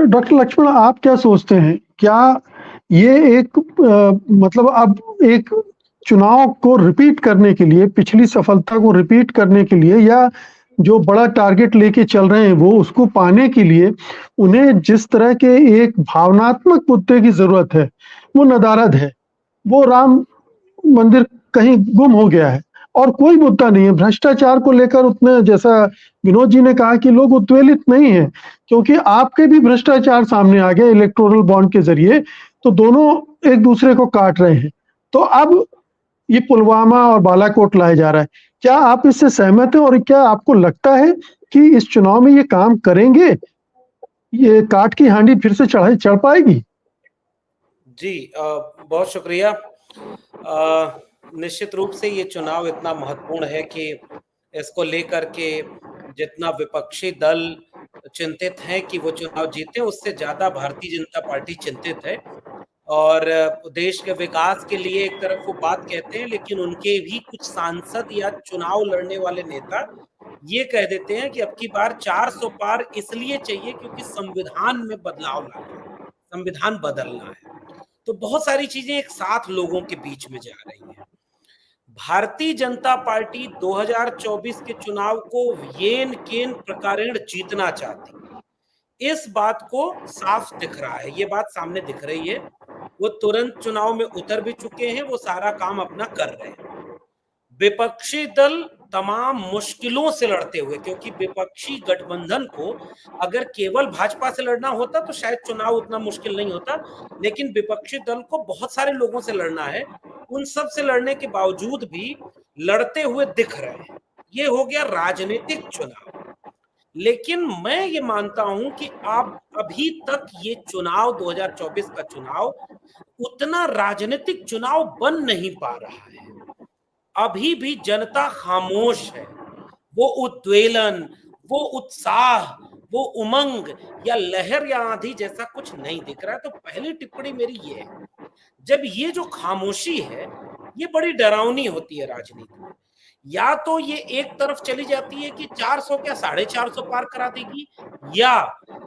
Doctor Lakshman, आप क्या सोचते हैं? क्या ये एक मतलब अब एक चुनाव को रिपीट करने के लिए, पिछली सफलता को रिपीट करने के लिए, या जो बड़ा टारगेट लेके चल रहे हैं वो उसको पाने के लिए उन्हें जिस तरह के एक भावनात्मक मुद्दे की ज़रूरत है, वो नदारद है। वो राम मंदिर कहीं गुम हो गया है और कोई मुद्दा नहीं है। भ्रष्टाचार को लेकर उतने, जैसा विनोद जी ने कहा, कि लोग उद्वेलित नहीं हैं, क्योंकि आपके भी भ्रष्टाचार सामने आ गए इलेक्टोरल बॉन्ड के जरिए, तो दोनों एक दूसरे को काट रहे हैं। तो अब ये पुलवामा और बालाकोट लाया जा रहा है। क्या आप इससे सहमत हैं और क्या आपको लगता है कि इस चुनाव में ये काम करेंगे? ये काठ की हांडी फिर से चढ़ पाएगी? जी, बहुत शुक्रिया। निश्चित रूप से ये चुनाव इतना महत्वपूर्ण है कि इसको लेकर के जितना विपक्षी दल चिंतित हैं कि वो चुनाव जीते, उससे ज्यादा भारतीय जनता पार्टी चिंतित है। और देश के विकास के लिए एक तरफ वो बात कहते हैं, लेकिन उनके भी कुछ सांसद या चुनाव लड़ने वाले नेता ये कह देते हैं कि अब की बार 400 पार इसलिए चाहिए क्योंकि संविधान में बदलाव लाना है, संविधान बदलना है। तो बहुत सारी चीजें एक साथ लोगों के बीच में जा रही हैं। भारतीय जनता पार्टी 2024 के चुनाव को येन केन प्रकारेण जीतना चाहती है। इस बात को साफ दिख रहा है, ये बात सामने दिख रही है। वो तुरंत चुनाव में उतर भी चुके हैं, वो सारा काम अपना कर रहे हैं। विपक्षी दल तमाम मुश्किलों से लड़ते हुए, क्योंकि विपक्षी गठबंधन को अगर केवल भाजपा से लड़ना होता तो शायद चुनाव उतना मुश्किल नहीं होता, लेकिन विपक्षी दल को बहुत सारे लोगों से लड़ना है। उन सब से लड़ने के बावजूद भी लड़ते हुए दिख रहे हैं। ये हो गया राजनीतिक चुनाव। लेकिन मैं ये मानता हूं कि आप अभी तक ये चुनाव 2024 का चुनाव उतना राजनीतिक चुनाव बन नहीं पा रहा है। अभी भी जनता खामोश है। वो उद्वेलन, वो उत्साह, वो उमंग या लहर या आंधी जैसा कुछ नहीं दिख रहा है। तो पहली टिप्पणी मेरी ये है, जब ये जो खामोशी है, ये बड़ी डरावनी होती है राजनीति में। या तो ये एक तरफ चली जाती है कि 400 क्या 450 पार करा देगी, या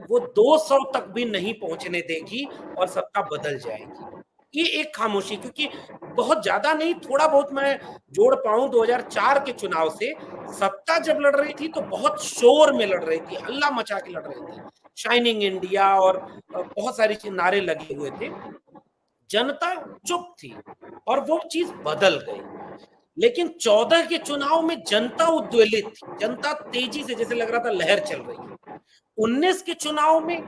वो 200 तक भी नहीं पहुंचने देगी और सत्ता बदल जाएगी। ये एक खामोशी, क्योंकि बहुत ज्यादा नहीं, थोड़ा बहुत मैं जोड़ पाऊं 2004 के चुनाव से। सत्ता जब लड़ रही थी तो बहुत शोर में लड़ रही थी, हल्ला मचा के लड़ रही थी, शाइनिंग इंडिया और बहुत सारी नारे लगे हुए थे। जनता चुप थी और वो चीज बदल गई। लेकिन 14 के चुनाव में जनता उद्वेलित थी, जनता तेजी से, जैसे लग रहा था लहर चल रही है। 19 के चुनाव में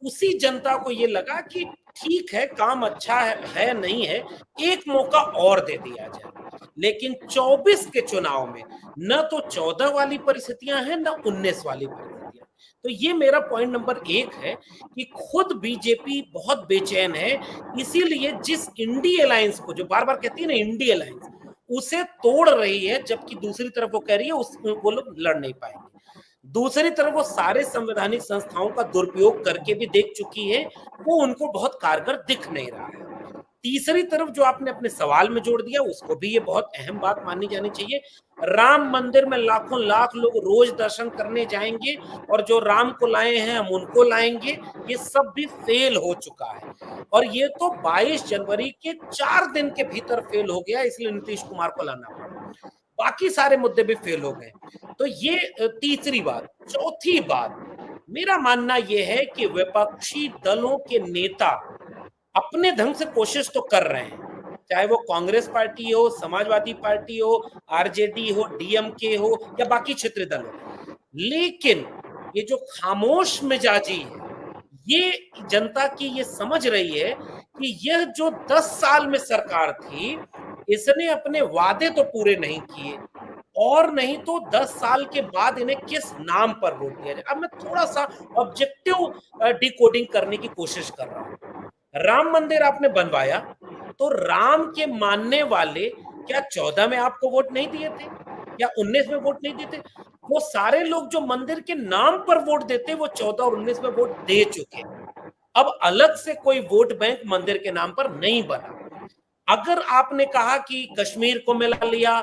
उसी जनता को ये लगा कि ठीक है, काम अच्छा है नहीं है, एक मौका और दे दिया जाए। लेकिन 24 के चुनाव में न तो 14 वाली परिस्थितियां हैं, न 19 वाली परिस्थितियां। तो ये मेरा पॉइंट नंबर 1 है कि खुद बीजेपी बहुत बेचैन है। इसीलिए जिस इंडी अलायंस को, जो बार बार कहती है ना इंडी अलायंस, उसे तोड़ रही है, जबकि दूसरी तरफ वो कह रही है वो लोग लड़ नहीं पाएंगे। दूसरी तरफ वो सारे संवैधानिक संस्थाओं का दुरुपयोग करके भी देख चुकी है, वो उनको बहुत कारगर दिख नहीं रहा है। तीसरी तरफ जो आपने अपने सवाल में जोड़ दिया, उसको भी ये बहुत अहम बात माननी जानी चाहिए। राम मंदिर में लाखों लाख लोग रोज दर्शन करने जाएंगे और जो राम को लाए हैं हम उनको लाएंगे, ये सब भी फेल हो चुका है। और ये तो 22 जनवरी के 4 दिन के भीतर फेल हो गया, इसलिए नीतीश कुमार को लाना पड़ा। बाकी सारे मुद्दे भी फेल हो गए। तो ये तीसरी बात। चौथी बात, मेरा मानना यह है कि विपक्षी दलों के नेता अपने ढंग से कोशिश तो कर रहे हैं, चाहे वो कांग्रेस पार्टी हो, समाजवादी पार्टी हो, आरजेडी हो, डीएमके हो या बाकी क्षेत्रीय दल हो। लेकिन ये जो खामोश मिजाजी है, ये जनता की ये समझ रही है कि यह जो 10 साल में सरकार थी, इसने अपने वादे तो पूरे नहीं किए, और नहीं तो 10 साल के बाद इन्हें किस नाम पर वोट दिया जाए। अब मैं थोड़ा सा ऑब्जेक्टिव डिकोडिंग करने की कोशिश कर रहा हूं। राम मंदिर आपने बनवाया, तो राम के मानने वाले क्या 14 में आपको वोट नहीं दिए थे, या 19 में वोट नहीं दिए थे? वो सारे लोग जो मंदिर के नाम पर वोट देते, वो 14 और 19 में वोट दे चुके। अब अलग से कोई वोट बैंक मंदिर के नाम पर नहीं बना। अगर आपने कहा कि कश्मीर को मिला लिया,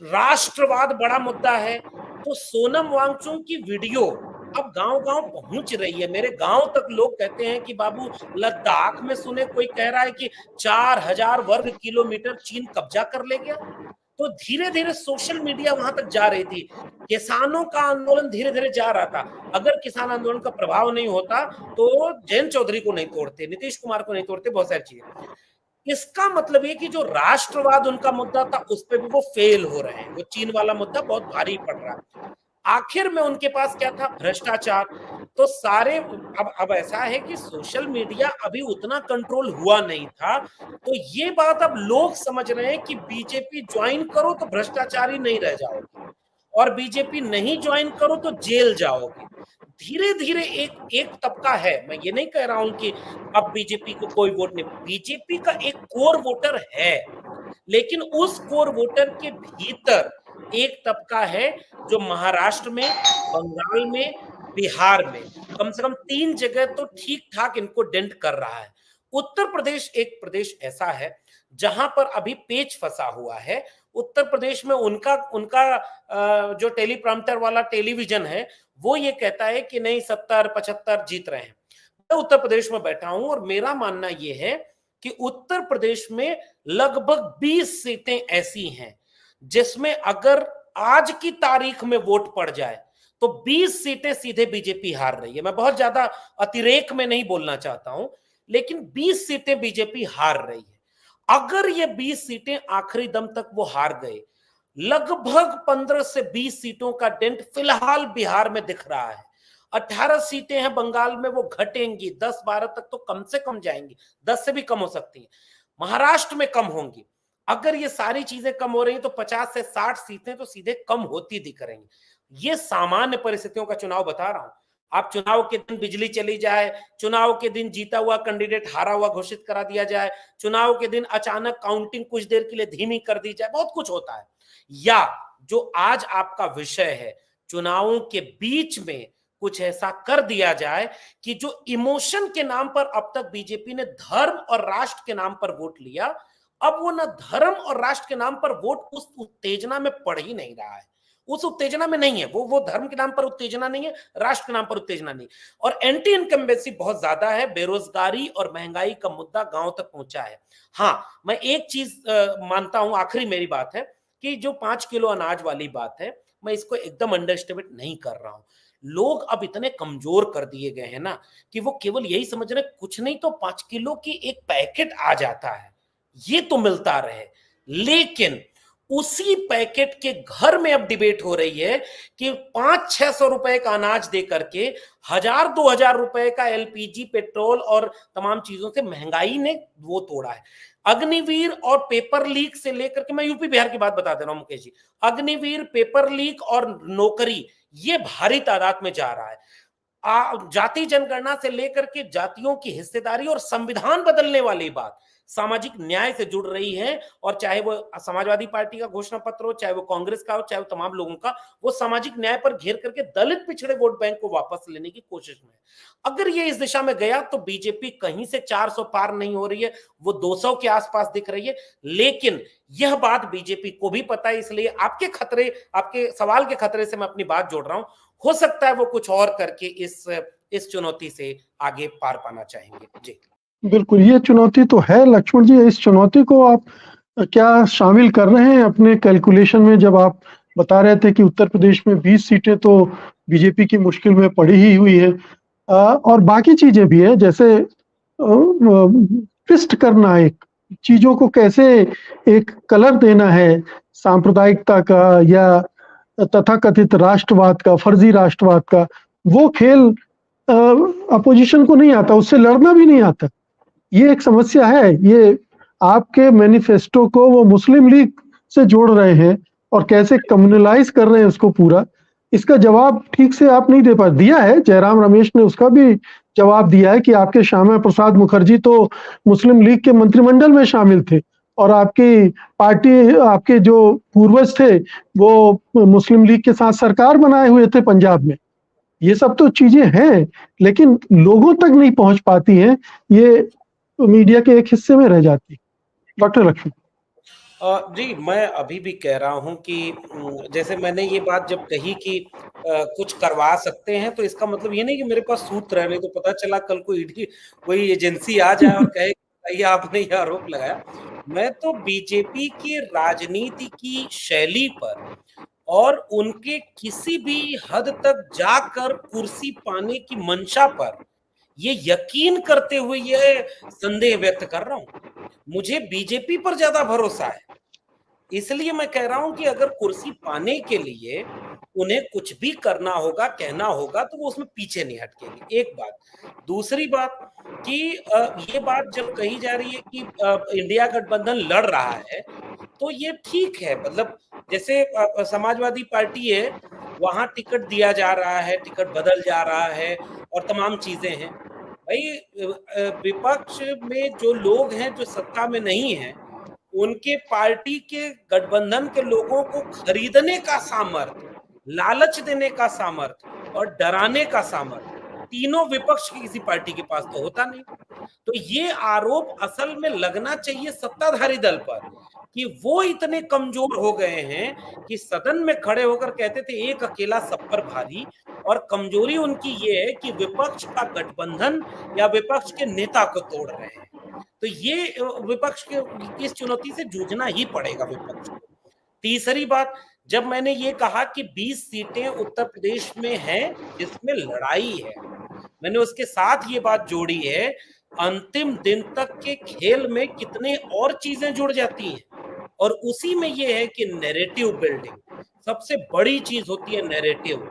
राष्ट्रवाद बड़ा मुद्दा है, तो सोनम वांगचुक की वीडियो अब गांव-गांव पहुंच रही है, मेरे गांव तक लोग कहते हैं कि बाबू लद्दाख में सुने कोई कह रहा है कि 4000 वर्ग किलोमीटर चीन कब्जा कर ले गया। तो धीरे-धीरे सोशल मीडिया वहां तक जा रही थी, किसानों का आंदोलन धीरे-धीरे जा रहा था। अगर किसान आंदोलन का प्रभाव नहीं होता तो जयंत चौधरी को नहीं तोड़ते, नीतीश कुमार को नहीं तोड़ते, बहुत सारी चीजें। इसका मतलब ये कि जो राष्ट्रवाद उनका मुद्दा था उस पे भी वो फेल हो रहे हैं, वो चीन वाला मुद्दा बहुत भारी पड़ रहा है। आखिर में उनके पास क्या था? भ्रष्टाचार। तो सारे अब ऐसा है कि सोशल मीडिया अभी उतना कंट्रोल हुआ नहीं था, तो ये बात अब लोग समझ रहे हैं कि बीजेपी ज्वाइन करो तो भ्रष्टाचारी नहीं रह जाओगे, और बीजेपी नहीं ज्वाइन करो तो जेल जाओगे। धीरे धीरे एक एक तबका है, मैं ये नहीं कह रहा हूं कि अब बीजेपी को कोई वोट नहीं, बीजेपी का एक कोर वोटर है, लेकिन उस कोर वोटर के भीतर एक तबका है जो महाराष्ट्र में, बंगाल में, बिहार में कम से कम 3 जगह तो ठीक ठाक इनको डेंट कर रहा है। उत्तर प्रदेश एक प्रदेश ऐसा है जहां पर अभी पेच फंसा हुआ है। उत्तर प्रदेश में उनका उनका जो टेलीप्रॉम्प्टर वाला टेलीविजन है वो ये कहता है कि नहीं 70-75 जीत रहे हैं। मैं उत्तर प्रदेश में बैठा हूं और मेरा मानना यह है कि उत्तर प्रदेश में लगभग 20 सीटें ऐसी हैं जिसमें अगर आज की तारीख में वोट पड़ जाए तो 20 सीटें सीधे बीजेपी हार रही है। मैं बहुत ज्यादा अतिरेक में नहीं बोलना चाहता हूं, लेकिन 20 सीटें बीजेपी हार रही है। अगर ये 20 सीटें आखिरी दम तक वो हार गए, लगभग 15 से 20 सीटों का डेंट फिलहाल बिहार में दिख रहा है। 18 सीटें हैं बंगाल में, वो घटेंगी, 10-12 तक तो कम से कम जाएंगी, 10 से भी कम हो सकती हैं। महाराष्ट्र में कम होंगी। अगर ये सारी चीजें कम हो रही हैं तो 50 से 60 सीटें तो सीधे कम होती दिख रही। ये सामान्य परिस्थितियों का चुनाव बता रहा हूं। आप चुनाव के दिन बिजली चली जाए, चुनाव के दिन जीता हुआ कैंडिडेट हारा हुआ घोषित करा दिया जाए, चुनाव के दिन अचानक काउंटिंग कुछ देर के लिए धीमी कर दी जाए, बहुत कुछ होता है। या जो आज आपका विषय है, चुनावों के बीच में कुछ ऐसा कर दिया जाए कि जो इमोशन के नाम पर अब तक बीजेपी ने धर्म और राष्ट्र के नाम पर वोट लिया, अब वो ना धर्म और राष्ट्र के नाम पर वोट उस उत्तेजना में पड़ ही नहीं रहा है, उस उत्तेजना में नहीं है। वो धर्म के नाम पर उत्तेजना नहीं है, राष्ट्र के नाम पर उत्तेजना नहीं। और एंटी इनकम्बेंसी बहुत ज्यादा है, बेरोजगारी और महंगाई का मुद्दा गांव तक पहुंचा है। हाँ, मैं एक चीज मानता हूं, आखिरी मेरी बात है कि जो 5 किलो अनाज वाली बात है, मैं इसको एकदम अंडर एस्टिमेट नहीं कर रहा हूं। लोग अब इतने कमजोर कर दिए गए हैं ना कि वो केवल यही समझ रहे कुछ नहीं तो 5 किलो की एक पैकेट आ जाता है, ये तो मिलता रहे। लेकिन उसी पैकेट के घर में अब डिबेट हो रही है कि 500-600 रुपए का अनाज दे करके 1000-2000 रुपए का एलपीजी, पेट्रोल और तमाम चीजों से महंगाई ने वो तोड़ा है। अग्निवीर और पेपर लीक से लेकर के, मैं यूपी बिहार की बात बता दे रहा हूं मुकेश जी, अग्निवीर, पेपर लीक और नौकरी, ये भारी तादाद में जा रहा है। जाति जनगणना से लेकर के जातियों की हिस्सेदारी और संविधान बदलने वाली बात सामाजिक न्याय से जुड़ रही है। और चाहे वो समाजवादी पार्टी का घोषणा पत्र हो, चाहे वो कांग्रेस का हो, चाहे वो तमाम लोगों का, वो सामाजिक न्याय पर घेर करके दलित पिछड़े वोट बैंक को वापस लेने की कोशिश में है। अगर ये इस दिशा में गया तो बीजेपी कहीं से 400 पार नहीं हो रही है, वो 200 के आसपास दिख रही है। लेकिन यह बात बीजेपी को भी पता है, इसलिए आपके सवाल के खतरे से मैं अपनी बात जोड़ रहा हूं। हो सकता है वो कुछ और करके इस चुनौती से आगे पार पाना चाहेंगे। जी बिल्कुल, ये चुनौती तो है लक्ष्मण जी। इस चुनौती को आप क्या शामिल कर रहे हैं अपने कैलकुलेशन में? जब आप बता रहे थे कि उत्तर प्रदेश में 20 सीटें तो बीजेपी की मुश्किल में पड़ी ही हुई है, और बाकी चीजें भी है, जैसे ट्विस्ट करना, एक चीजों को कैसे एक कलर देना है, सांप्रदायिकता का या तथाकथित राष्ट्रवाद का, फर्जी राष्ट्रवाद का, वो खेल अपोजिशन को नहीं आता, उससे लड़ना भी नहीं आता। ये एक समस्या है। ये आपके मैनिफेस्टो को वो मुस्लिम लीग से जोड़ रहे हैं और कैसे कम्युनलाइज कर रहे हैं उसको पूरा, इसका जवाब ठीक से आप नहीं दे पा दिया है। जयराम रमेश ने उसका भी जवाब दिया है कि आपके श्यामा प्रसाद मुखर्जी तो मुस्लिम लीग के मंत्रिमंडल में शामिल थे और आपकी पार्टी, आपके जो पूर्वज थे वो मुस्लिम लीग के साथ सरकार बनाए हुए थे पंजाब में। ये सब तो चीजें हैं, लेकिन लोगों तक नहीं पहुंच पाती हैं, ये मीडिया के एक हिस्से में रह जाती। डॉक्टर लक्ष्मण। जी, मैं अभी भी कह रहा हूँ कि जैसे मैंने ये बात जब कही कि कुछ करवा सकते हैं, तो इसका मतलब ये नहीं कि मेरे पास सूत्र है, नहीं तो पता चला कल को ईडी कोई एजेंसी आ जाए और कहे, "भैया आपने ये आरोप लगाया।" मैं तो बीजेपी की राजनीति की शैली पर और उनके किसी भी हद तक जाकर कुर्सी पाने की मंशा पर ये यकीन करते हुए ये संदेह व्यक्त कर रहा हूँ। मुझे बीजेपी पर ज़्यादा भरोसा है। इसलिए मैं कह रहा हूँ कि अगर कुर्सी पाने के लिए उन्हें कुछ भी करना होगा, कहना होगा, तो वो उसमें पीछे नहीं हटेंगे, एक बात। दूसरी बात कि ये बात जब कही जा रही है कि इंडिया गठबंधन लड़ रहा है, तो ये ठीक है। मतलब जैसे समाजवादी पार्टी है, वहाँ टिकट दिया जा रहा है, टिकट बदल जा रहा है और तमाम चीज़ें हैं। भई विपक्ष में जो लोग हैं, जो सत्ता में नहीं हैं, उनके पार्टी के गठबंधन के लोगों को खरीदने का सामर्थ्य, लालच देने का सामर्थ्य और डराने का सामर्थ्य, तीनों विपक्ष की किसी पार्टी के पास तो होता नहीं। तो ये आरोप असल में लगना चाहिए सत्ताधारी दल पर कि वो इतने कमजोर हो गए हैं कि सदन में खड़े होकर कहते थे एक अकेला सब पर भारी, और कमजोरी उनकी ये है कि विपक्ष का गठबंधन या विपक्ष के नेता को तोड़ रहे हैं। तो ये विपक्ष के इस चुनौती से जूझना ही पड़ेगा विपक्ष को। तीसरी बात, जब मैंने ये कहा कि 20 सीटें उत्तर प्रदेश में हैं जिसमें लड़ाई है, मैंने उसके साथ ये बात जोड़ी है, अंतिम दिन तक के खेल में कितने और चीजें जुड़ जाती हैं और उसी में ये है कि नैरेटिव बिल्डिंग सबसे बड़ी चीज होती है। नैरेटिव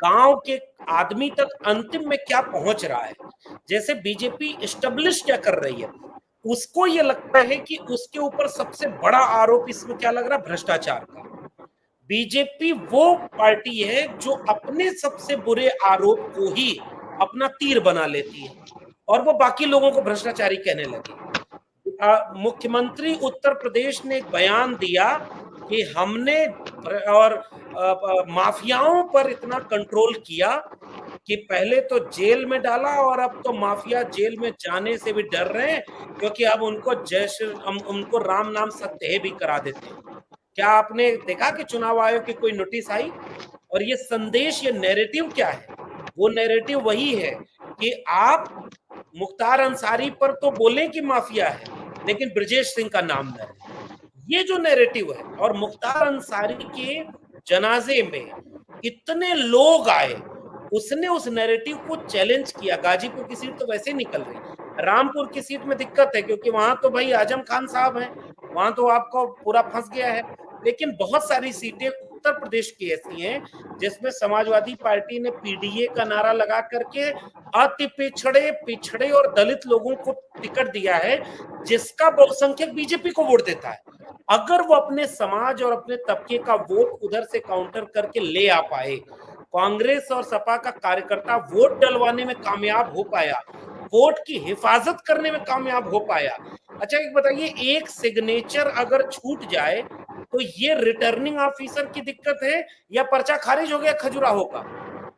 गांव के आदमी तक अंतिम में क्या पहुंच रहा है, जैसे बीजेपी एस्टेब्लिश क्या कर रही है, उसको ये लगता है कि उसके ऊपर सबसे बड़ा आरोप इसमें क्या लग रहा है, भ्रष्टाचार का। बीजेपी वो पार्टी है जो अपने सबसे बुरे आरोप को ही अपना तीर बना लेती है और वो बाकी लोगों को भ्रष्टाचारी कहने लगी। मुख्यमंत्री उत्तर प्रदेश ने एक बयान दिया कि हमने और माफियाओं पर इतना कंट्रोल किया कि पहले तो जेल में डाला और अब तो माफिया जेल में जाने से भी डर रहे हैं, क्योंकि अब उनको हम उनको राम नाम सत्य भी करा देते हैं। क्या आपने देखा कि चुनाव आयोग की कोई नोटिस आई? और ये संदेश, ये नैरेटिव क्या है? वो नैरेटिव वही है कि आप मुख्तार अंसारी पर तो बोलें कि माफिया है, लेकिन ब्रजेश सिंह का नाम न ले। ये जो नैरेटिव है, और मुख्तार अंसारी के जनाजे में इतने लोग आए, उसने उस नैरेटिव को चैलेंज किया। गाजीपुर की सीट तो वैसे ही निकल रही, रामपुर की सीट में दिक्कत है क्योंकि वहां तो भाई आजम खान साहब हैं, वहां तो आपको पूरा फंस गया है। लेकिन बहुत सारी सीटें उत्तर प्रदेश की ऐसी हैं जिसमें समाजवादी पार्टी ने पीडीए का नारा लगा करके अति पिछड़े, पिछड़े और दलित लोगों को टिकट दिया है, जिसका बहुसंख्यक बीजेपी को वोट देता है। अगर वो अपने समाज और अपने तबके का वोट उधर से काउंटर करके ले आ पाए, कांग्रेस और सपा का कार्यकर्ता वोट डलवाने में कामयाब हो पाया, वोट की हिफाजत करने में कामयाब हो पाया। अच्छा एक बताइए, एक सिग्नेचर अगर छूट जाए तो ये रिटर्निंग ऑफिसर की दिक्कत है या पर्चा खारिज हो गया खजुराहो का?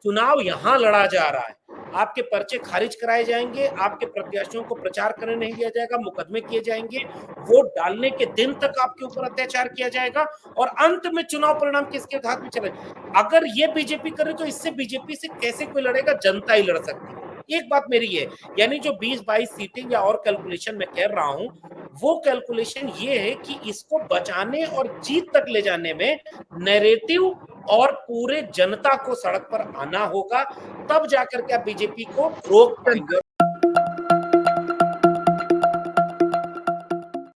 चुनाव यहां लड़ा जा रहा है, आपके पर्चे खारिज कराए जाएंगे, आपके प्रत्याशियों को प्रचार करने नहीं दिया जाएगा, मुकदमे किए जाएंगे, वोट डालने के दिन तक आपके ऊपर अत्याचार किया जाएगा और अंत में चुनाव परिणाम किसके हाथ में चले। अगर ये बीजेपी करे तो इससे बीजेपी से कैसे कोई लड़ेगा? जनता ही लड़ सकती है। एक बात मेरी है, यानी जो 20-22 सीटें या और कैलकुलेशन मैं कर रहा हूं, वो कैलकुलेशन ये है कि इसको बचाने और जीत तक ले जाने में नैरेटिव और पूरे जनता को सड़क पर आना होगा, तब जाकर के आप बीजेपी को रोक पाएंगे।